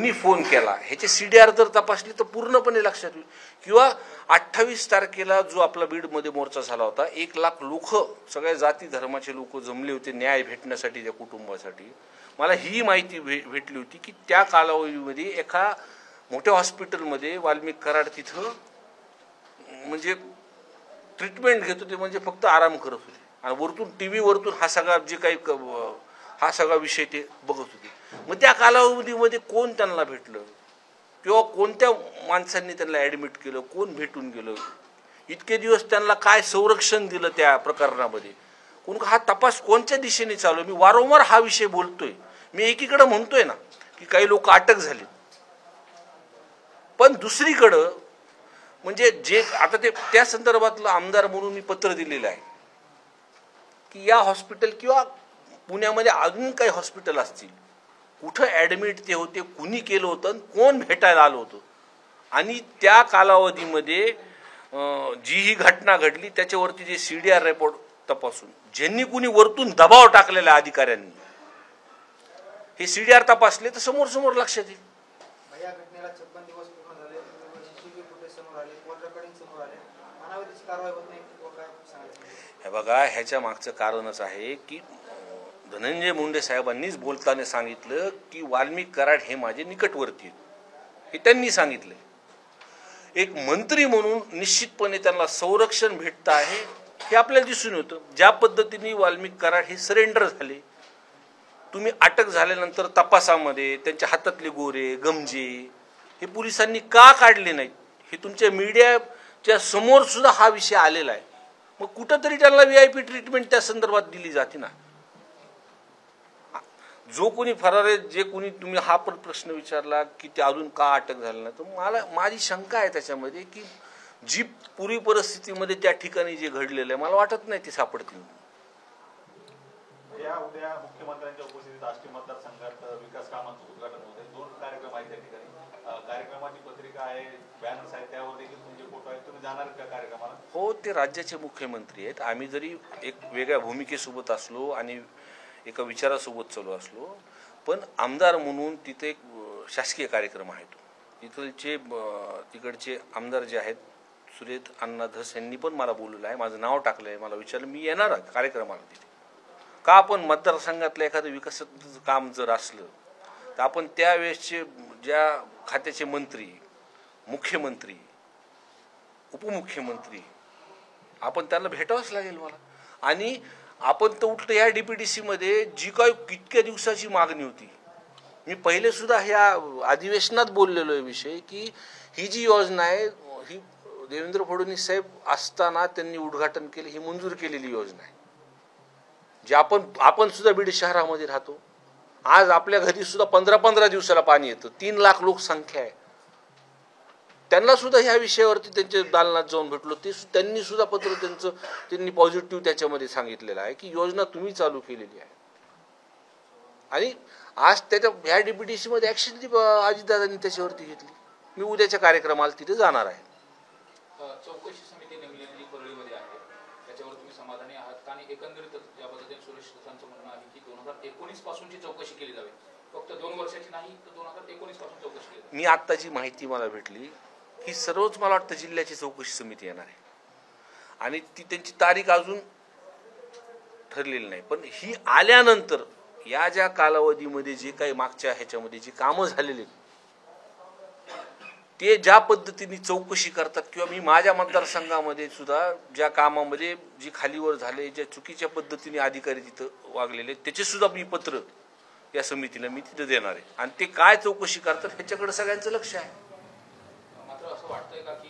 कुणी फोन केला ह्याचे CDR जर तपासली तर पूर्णपणे लक्षात येईल. किंवा 28 तारखेला जो आपला बीडमध्ये मोर्चा झाला होता, 1 लाख लोक, सगळ्या जाती धर्माचे लोक जमले होते न्याय भेटण्यासाठी त्या कुटुंबासाठी. मला ही माहिती भेटली होती की त्या कालावधीमध्ये एका मोठ्या हॉस्पिटलमध्ये वाल्मिक कराड तिथं म्हणजे ट्रीटमेंट घेत होते, म्हणजे फक्त आराम करत होते, आणि वरतून TV वरतून हा सगळा जे काही हा सगळा विषय ते बघत होते. मग त्या कालावधीमध्ये कोण त्यांना भेटलं किंवा कोणत्या माणसांनी त्यांना ॲडमिट केलं, कोण भेटून गेलं, इतके दिवस त्यांना काय संरक्षण दिलं त्या प्रकरणामध्ये, कोण, हा तपास कोणत्या दिशेने चालू आहे. मी वारंवार हा विषय बोलतोय. मी एकीकडे म्हणतोय ना की काही लोक अटक झाली, पण दुसरीकडं म्हणजे जे आता ते त्या संदर्भातलं आमदार म्हणून मी पत्र दिलेलं आहे की या हॉस्पिटल किंवा पुण्यामध्ये अजून काही हॉस्पिटल असतील, कुठं ॲडमिट ते होते, कुणी केलं होतं, कोण भेटायला आलं होतं, आणि त्या कालावधीमध्ये जी ही घटना घडली त्याच्यावरती जे CDR रिपोर्ट तपासून ज्यांनी कुणी वरतून दबाव टाकलेल्या अधिकाऱ्यांनी हे CDR तपासले तर समोर समोर लक्षात येईल. हे बघा, ह्याच्या मागचं कारणच आहे की धनंजय मुंडे साहेबांनीच बोलताना सांगितलं की वाल्मिक कराड हे माझे निकटवर्ती आहेत, हे त्यांनी सांगितलं. एक मंत्री म्हणून निश्चितपणे त्यांना संरक्षण भेटतं आहे हे आपल्याला दिसून होतं. ज्या पद्धतीने वाल्मिक कराड हे सरेंडर झाले, तुम्ही अटक झाल्यानंतर तपासामध्ये त्यांच्या हातातले गोरे गमजे हे पोलिसांनी का काढले नाहीत, हे तुमच्या मीडियाच्या समोर सुद्धा हा विषय आलेला आहे. मग कुठंतरी त्यांना VIP ट्रीटमेंट त्या संदर्भात दिली जाते ना. जो कोणी फरार आहे, जे कोणी, तुम्ही हा पण प्रश्न विचारला की ते अजून का अटक झालं नाही, तर माझी शंका आहे त्याच्यामध्ये की जी पूर्वी परिस्थितीमध्ये त्या ठिकाणी जे घडलेलं आहे मला वाटत नाही ते सापडतील. उद्या मुख्यमंत्र्यांच्या उपस्थितीत आष्टी मतदारसंघात विकास कामांचं उद्घाटन होते. 2 कार्यक्रम आहेत त्या ठिकाणी. कार्यक्रमाची पत्रिका आहे, बॅनर्स आहेत, त्यावर देखील तुमचे फोटो आहेत. तुम्ही जाणार का कार्यक्रमाला? हो, ते राज्याचे मुख्यमंत्री आहेत. आम्ही जरी एक वेगळ्या भूमिकेसोबत असलो आणि एका विचारासोबत चालू असलो, पण आमदार म्हणून तिथे एक शासकीय कार्यक्रम आहे. तिकडचे आमदार जे आहेत सुरेश अण्णा धस यांनी पण मला बोलवलं आहे, माझं नाव टाकलं आहे, मला विचारलं मी येणार आहे कार्यक्रमाला तिथे. का आपण मतदारसंघातलं एखादं विकासाचं काम जर असलं तर आपण त्यावेळेसचे ज्या खात्याचे मंत्री, मुख्यमंत्री, उपमुख्यमंत्री, आपण त्यांना भेटावंच लागेल मला. आणि आपण तर उलट या DPDC मध्ये जी काही कितक्या दिवसाची मागणी होती, मी पहिले सुद्धा ह्या अधिवेशनात बोललेलो आहे विषय की ही जी योजना आहे ही देवेंद्र फडणवीस साहेब असताना त्यांनी उद्घाटन केले, ही मंजूर केलेली योजना आहे. जे आपण सुद्धा बीड शहरामध्ये राहतो, आज आपल्या घरी सुद्धा 15-15 दिवसाला पाणी येतं. 3 लाख लोकसंख्या आहे. त्यांना सुद्धा ह्या विषयावरती त्यांच्या दालनात जाऊन भेटलो, त्यांनी सुद्धा पत्र त्यांनी पॉझिटिव्ह त्याच्यामध्ये सांगितलेलं आहे की योजना तुम्ही चालू केलेली आहे. आणि आज त्याच्या ह्या DPDC मध्ये ऍक्शन अजितदादांनी त्याच्यावरती घेतली. मी उद्याच्या कार्यक्रमाला तिथे जाणार आहे. चौकशी समिती नेमलेली परळीमध्ये आहे, त्याच्यावर तुम्ही समाधानी आहात का? आणि एकंदरीतच या पद्धतीने सुरेश दसांचं म्हणणं आहे की 2019 पासूनची चौकशी केली जावी, फक्त 2 वर्षाची नाही तर 2019 पासून चौकशी केली. मी आत्ताची माहिती मला भेटली की सर्वच मला वाटतं जिल्ह्याची चौकशी समिती येणार आहे आणि ती त्यांची तारीख अजून ठरलेली नाही. पण ही आल्यानंतर या ज्या कालावधीमध्ये जे काही मागच्या ह्याच्यामध्ये जी कामं झालेली ते ज्या पद्धतीने चौकशी करतात, किंवा मी माझ्या मतदारसंघामध्ये सुद्धा ज्या कामामध्ये जी खालीवर झाले, ज्या चुकीच्या पद्धतीने अधिकारी तिथं वागलेले, त्याचे सुद्धा मी पत्र या समितीला मी तिथं देणार आहे. आणि ते काय चौकशी करतात ह्याच्याकडे सगळ्यांचं लक्ष आहे. मात्र असं वाटतंय का की